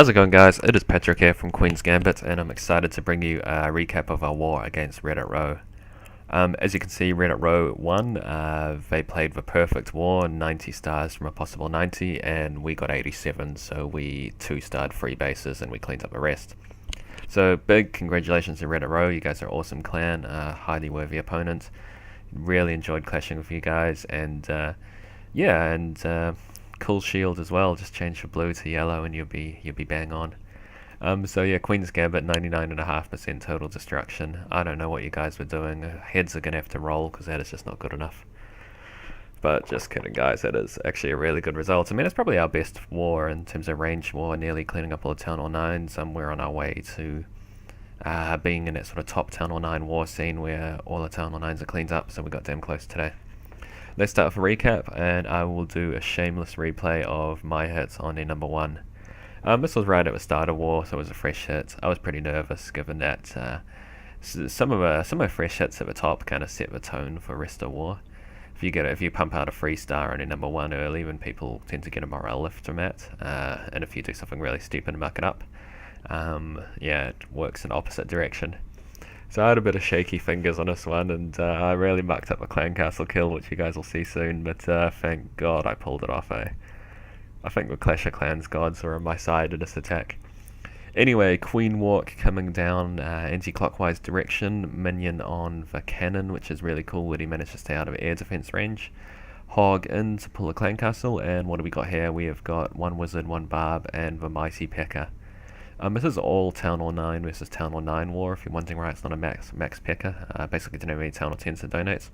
How's it going, guys? It is Patrick here from Queen's Gambit, and I'm excited to bring you a recap of our war against Reddit Rho. As you can see, Reddit Rho won. They played the perfect war, 90 stars from a possible 90, and we got 87, so we 2-starred 3 bases and we cleaned up the rest. So big congratulations to Reddit Rho, you guys are an awesome clan, highly worthy opponent. Really enjoyed clashing with you guys, and cool shield as well. Just change your blue to yellow and you'll be bang on. So yeah, Queen's Gambit, 99.5% total destruction. I don't know what you guys were doing. Heads are gonna have to roll because that is just not good enough. But just kidding, guys. That is actually a really good result. I mean, it's probably our best war in terms of range war, nearly cleaning up all the Town Hall 9s. We're on our way to being in that sort of top Town Hall 9 war scene where all the Town Hall 9s are cleaned up, so we got damn close today. Let's start with a recap, and I will do a shameless replay of my hits on a number 1. This was right at the start of war, so it was a fresh hit. I was pretty nervous, given that some of my fresh hits at the top kind of set the tone for rest of war. If you pump out a 3-star on a number 1 early, then people tend to get a morale lift from that. And if you do something really stupid and muck it up, it works in opposite direction. So I had a bit of shaky fingers on this one, and I really mucked up a clan castle kill, which you guys will see soon, but thank God I pulled it off. I think the Clash of Clans gods were on my side in this attack. Anyway, Queen Walk coming down anti-clockwise direction, minion on the cannon, which is really cool that he managed to stay out of air defense range. Hog in to pull a clan castle, and what do we got here? We have got 1 wizard, 1 barb, and the mighty P.E.K.K.A. This is all Town Hall 9 versus Town Hall 9 war, if you're wondering why it's not a max P.E.K.K.A. Basically didn't have any Town Hall 10s to donate.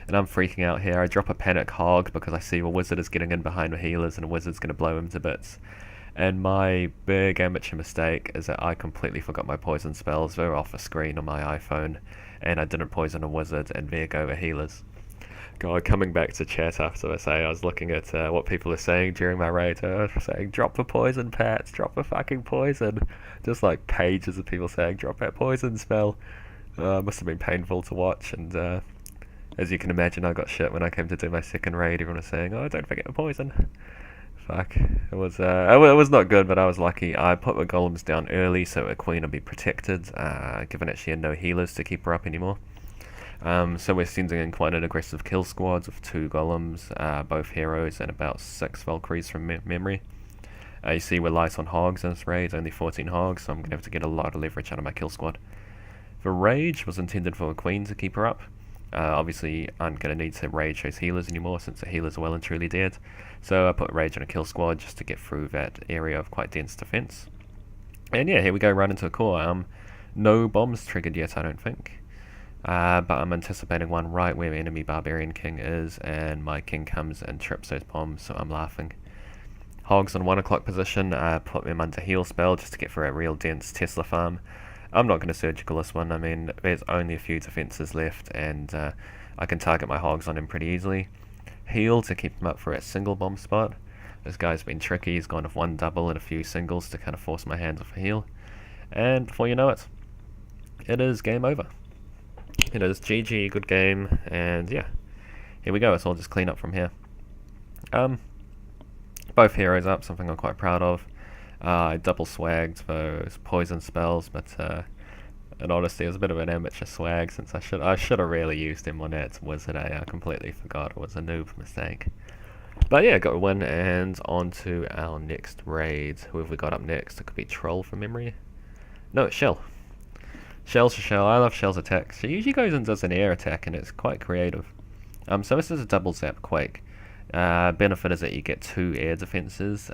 And I'm freaking out here. I drop a panic hog because I see a wizard is getting in behind the healers and a wizard's going to blow him to bits. And my big amateur mistake is that I completely forgot my poison spells. They were off the screen on my iPhone, and I didn't poison a wizard, and there go the healers. God, coming back to chat after I was looking at what people are saying during my raid. Saying, drop the poison, Pats, drop the fucking poison. Just like pages of people saying, drop that poison spell. Must have been painful to watch, and as you can imagine, I got shit when I came to do my second raid. Everyone was saying, oh, don't forget the poison. Fuck. It was not good, but I was lucky. I put the golems down early so the queen would be protected, given that she had no healers to keep her up anymore. So we're sending in quite an aggressive kill squads with 2 golems, both heroes, and about 6 Valkyries from memory. You see we're light on hogs in this raid, only 14 hogs, so I'm going to have to get a lot of leverage out of my kill squad. The rage was intended for a queen to keep her up. Obviously I'm going to need to rage those healers anymore since the healers are well and truly dead. So I put rage on a kill squad just to get through that area of quite dense defense. And yeah, here we go, right into a core. No bombs triggered yet, I don't think. But I'm anticipating one right where the enemy barbarian king is, and my king comes and trips those bombs, so I'm laughing. Hogs on 1 o'clock position, put them under heal spell just to get through a real dense Tesla farm. I'm not going to surgical this one. I mean, there's only a few defenses left, and I can target my hogs on him pretty easily. Heal to keep him up for a single bomb spot. This guy's been tricky, he's gone with 1 double and a few singles to kind of force my hands off a heal. And before you know it, it is game over. It is GG, good game, and yeah, here we go. It's all just clean up from here. Both heroes up, something I'm quite proud of. I double swagged those poison spells, but in honesty, it was a bit of an amateur swag since I should have really used him on that wizard. I completely forgot. It was a noob mistake. But yeah, got a win, and on to our next raid. Who have we got up next? It could be Troll from memory. No, it's Shell. Shell's for Shell. I love Shell's attacks. She usually goes and does an air attack, and it's quite creative. So this is a double zap quake. Benefit is that you get 2 air defenses,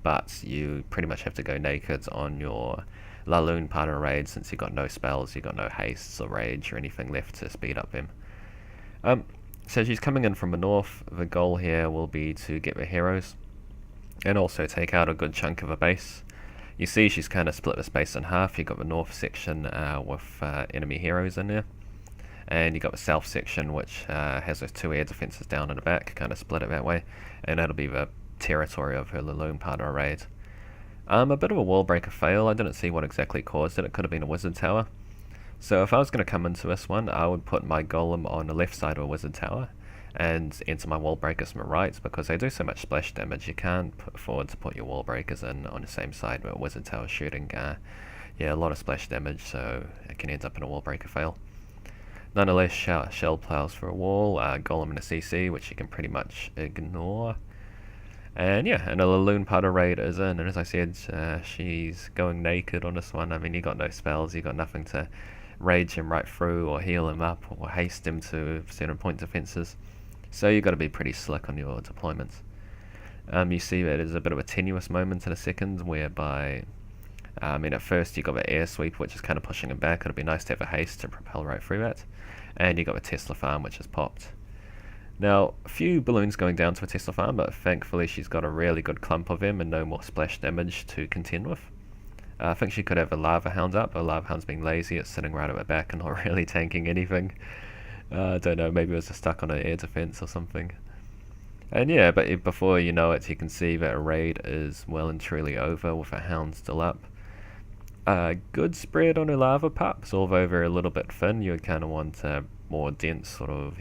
but you pretty much have to go naked on your Laloon part of raid since you got no spells, you got no hastes or rage or anything left to speed up them. So she's coming in from the north. The goal here will be to get the heroes and also take out a good chunk of a base. You see she's kind of split the space in half. You've got the north section with enemy heroes in there, and you got the south section which has those 2 air defenses down in the back, kind of split it that way, and that'll be the territory of her Laloon part of her raid. A bit of a wall breaker fail. I didn't see what exactly caused it. It could have been a wizard tower. So if I was going to come into this one, I would put my golem on the left side of a wizard tower, and enter my wall breakers from the right, because they do so much splash damage. You can't afford to put your wall breakers in on the same side where Wizard Tower shooting. Yeah, a lot of splash damage, so it can end up in a wall breaker fail. Nonetheless, shell plows for a wall, golem and a CC, which you can pretty much ignore. And yeah, and a Laloon Putter raid is in, and as I said, she's going naked on this one. I mean, you got no spells, you got nothing to rage him right through, or heal him up, or haste him to certain point defenses. So you got to be pretty slick on your deployments. You see that there's a bit of a tenuous moment in a second, whereby, I mean, at first you got the air sweep, which is kind of pushing him back. It'd be nice to have a haste to propel right through that. And you got the Tesla farm, which has popped. Now, a few balloons going down to a Tesla farm, but thankfully she's got a really good clump of them and no more splash damage to contend with. I think she could have a Lava Hound up, but Lava Hound's being lazy, it's sitting right at the back and not really tanking anything. I don't know, maybe it was just stuck on an air defense or something. And yeah, but before you know it, you can see that a raid is well and truly over with a Hound still up. Good spread on a Lava Pups, although they're a little bit thin. You would kind of want more dense sort of,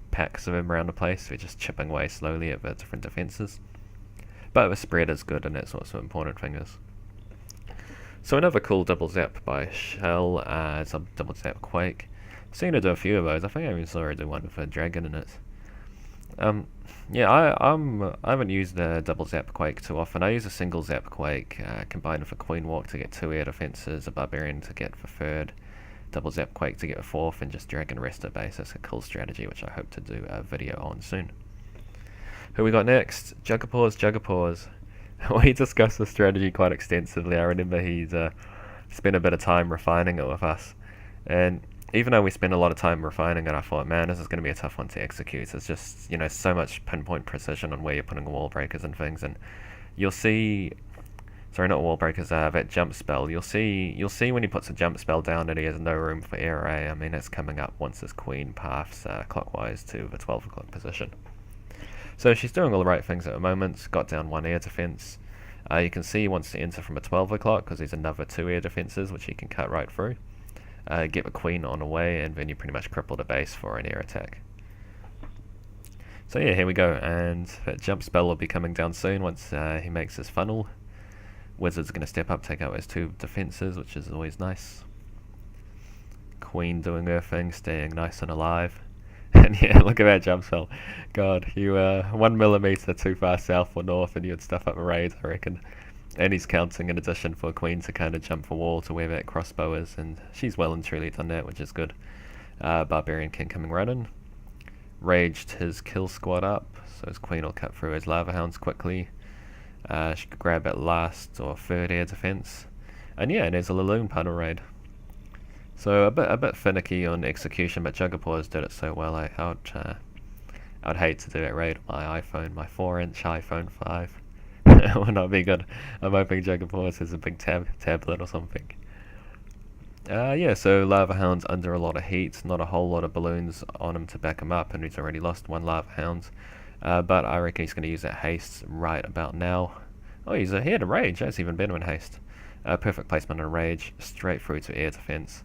packs of them around the place. They're just chipping away slowly at the different defenses. But the spread is good, and that's what's the important thing is. So another cool double zap by Shell, it's a double zap Quake. I've seen her do a few of those. I think I even saw her do one with a dragon in it. Yeah, I haven't used a double zap Quake too often. I use a single zap Quake, combined with a Queen Walk to get 2 air defenses, a Barbarian to get the 3rd, double zap Quake to get the 4th, and just drag and rest at base. That's a cool strategy, which I hope to do a video on soon. Who we got next? Juggerpaws. We discussed this strategy quite extensively. I remember he's spent a bit of time refining it with us, and even though we spent a lot of time refining it, I thought, man, this is going to be a tough one to execute. It's just, so much pinpoint precision on where you're putting wall breakers and things, and you'll see, sorry, not wall breakers, that jump spell. You'll see when he puts a jump spell down that he has no room for air array. I mean, it's coming up once his queen paths clockwise to the 12 o'clock position. So she's doing all the right things at the moment. Got down 1 air defense. You can see he wants to enter from a 12 o'clock because there's another 2 air defenses which he can cut right through. Get the queen on the way, and then you pretty much cripple the base for an air attack. So yeah, here we go, and that jump spell will be coming down soon once he makes his funnel. Wizard's going to step up, take out his 2 defenses, which is always nice. Queen doing her thing, staying nice and alive. And yeah, look at that jump spell. God, you 1 millimeter too far south or north and you'd stuff up a raid, I reckon. And he's counting in addition for a queen to kind of jump the wall to where that crossbow is, and she's well and truly done that, which is good. Barbarian King coming right in. Raged his kill squad up, so his queen will cut through his Lava Hounds quickly. She could grab that last or 3rd air defense. And yeah, there's a Laloon Puddle raid. So a bit finicky on execution, but Juggerpaws did it so well. I'd hate to do that raid on my iPhone, my 4-inch iPhone 5. It would not be good. I'm hoping Juggerpaws has a big tablet or something. Yeah, so Lava Hound's under a lot of heat, not a whole lot of balloons on him to back him up, and he's already lost 1 Lava Hound. But I reckon he's going to use that haste right about now. Oh, he's ahead of Rage. That's even better in haste. Perfect placement on Rage, straight through to air defense.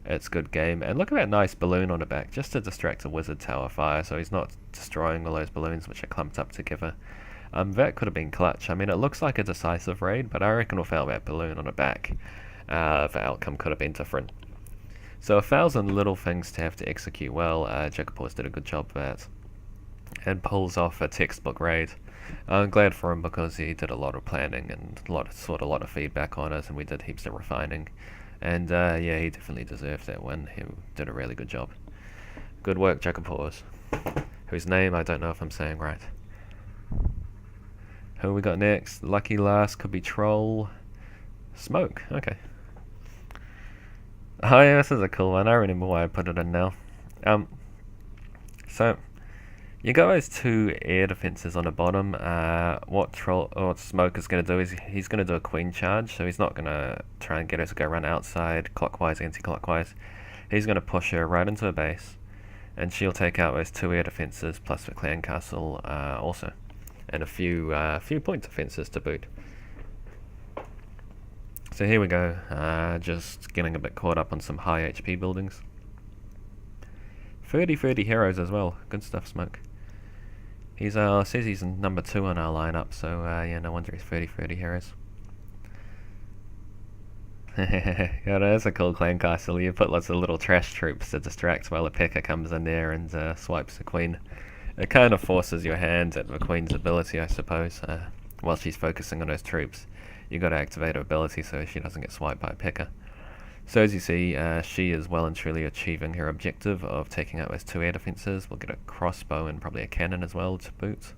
It's good game. And look at that nice balloon on the back, just to distract a Wizard Tower fire, so he's not destroying all those balloons which are clumped up together. That could have been clutch. I mean, it looks like a decisive raid, but I reckon without that balloon on the back, the outcome could have been different. So 1,000 little things to have to execute well. Juggerpaws did a good job of that, and pulls off a textbook raid. I'm glad for him because he did a lot of planning and a lot of feedback on it, and we did heaps of refining. And yeah, he definitely deserved that win. He did a really good job. Good work, Juggerpaws. Whose name I don't know if I'm saying right. Who we got next? Lucky last could be Troll. Smoke, okay. Oh yeah, this is a cool one. I remember why I put it in now. So you got those 2 air defenses on the bottom. What Smoke is going to do is he's going to do a queen charge, so he's not going to try and get her to go run outside, clockwise, anti-clockwise. He's going to push her right into her base, and she'll take out those 2 air defenses plus the clan castle also, and a few point defenses to boot. So here we go, just getting a bit caught up on some high HP buildings. 30 heroes as well, good stuff, Smoke. He's says he's number 2 on our lineup, so yeah, no wonder he's 30-30 heroes. Yeah, that's a cool clan castle. You put lots of little trash troops to distract while a P.E.K.K.A comes in there and swipes the queen. It kind of forces your hand at the queen's ability, I suppose. While she's focusing on those troops, you got to activate her ability so she doesn't get swiped by a P.E.K.K.A. So as you see, she is well and truly achieving her objective of taking out those 2 air defences. We'll get a crossbow and probably a cannon as well to boot.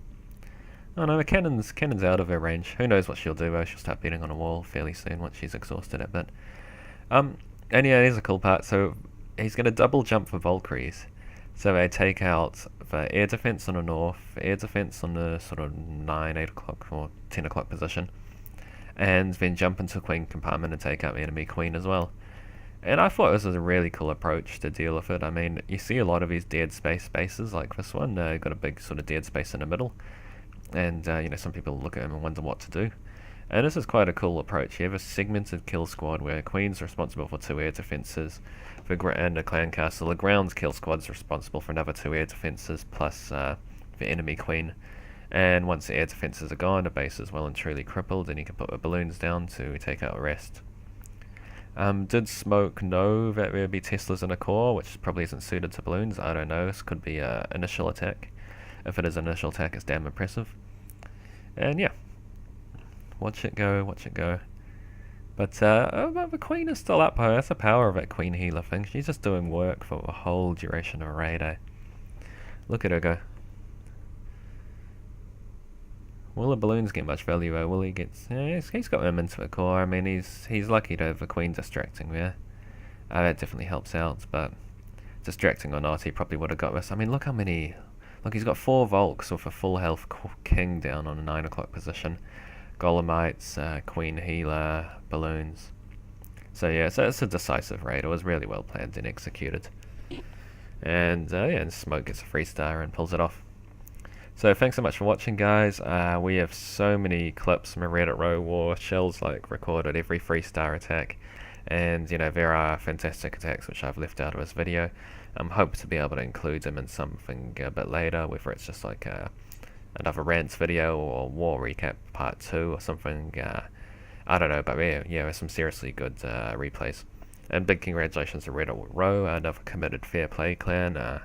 Oh no, the cannon's out of her range. Who knows what she'll do though? She'll start beating on a wall fairly soon once she's exhausted a bit. And yeah, here's a cool part. So he's going to double jump for Valkyries. So they take out the air defense on the north, air defense on the sort of 9, 8 o'clock or 10 o'clock position, and then jump into Queen compartment and take out the enemy Queen as well. And I thought this was a really cool approach to deal with it. I mean, you see a lot of these dead space bases like this one. Got a big sort of dead space in the middle. And, you know, some people look at them and wonder what to do. And this is quite a cool approach. You have a segmented kill squad where Queen's responsible for 2 air defences and a clan castle. The ground's kill squad's responsible for another 2 air defences plus the enemy Queen. And once the air defences are gone, the base is well and truly crippled, and you can put the balloons down to take out the rest. Did Smoke know that there would be Teslas in a core, which probably isn't suited to balloons? I don't know. This could be an initial attack. If it is an initial attack, it's damn impressive. And yeah, watch it go, watch it go. But the Queen is still up, though. That's the power of that Queen healer thing. She's just doing work for the whole duration of a raid, eh? Look at her go. Will the balloons get much value though? Will he get... Yeah, he's got them into the core. I mean, he's lucky to have the Queen distracting there. That definitely helps out, but distracting or not, he probably would have got this. I mean, look how many... Look, he's got 4 Volks with a full health King down on a 9 o'clock position. Golemites, Queen healer, balloons. So yeah, so it's a decisive raid. It was really well planned and executed. And yeah, and Smoke gets a 3-star and pulls it off. So thanks so much for watching, guys. We have so many clips from a Reddit Rho war. Shells like recorded every 3-star attack, and you know there are fantastic attacks which I've left out of this video. Hope to be able to include them in something a bit later, whether it's just like another rants video or war recap part 2 or something. I don't know, but yeah, there's some seriously good replays. And big congratulations to Reddit Rho, another committed fair play clan.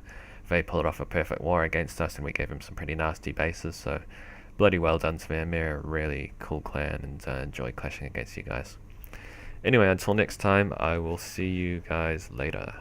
They pulled off a perfect war against us, and we gave them some pretty nasty bases, so bloody well done to them. They're a really cool clan, and enjoy clashing against you guys. Anyway, until next time, I will see you guys later.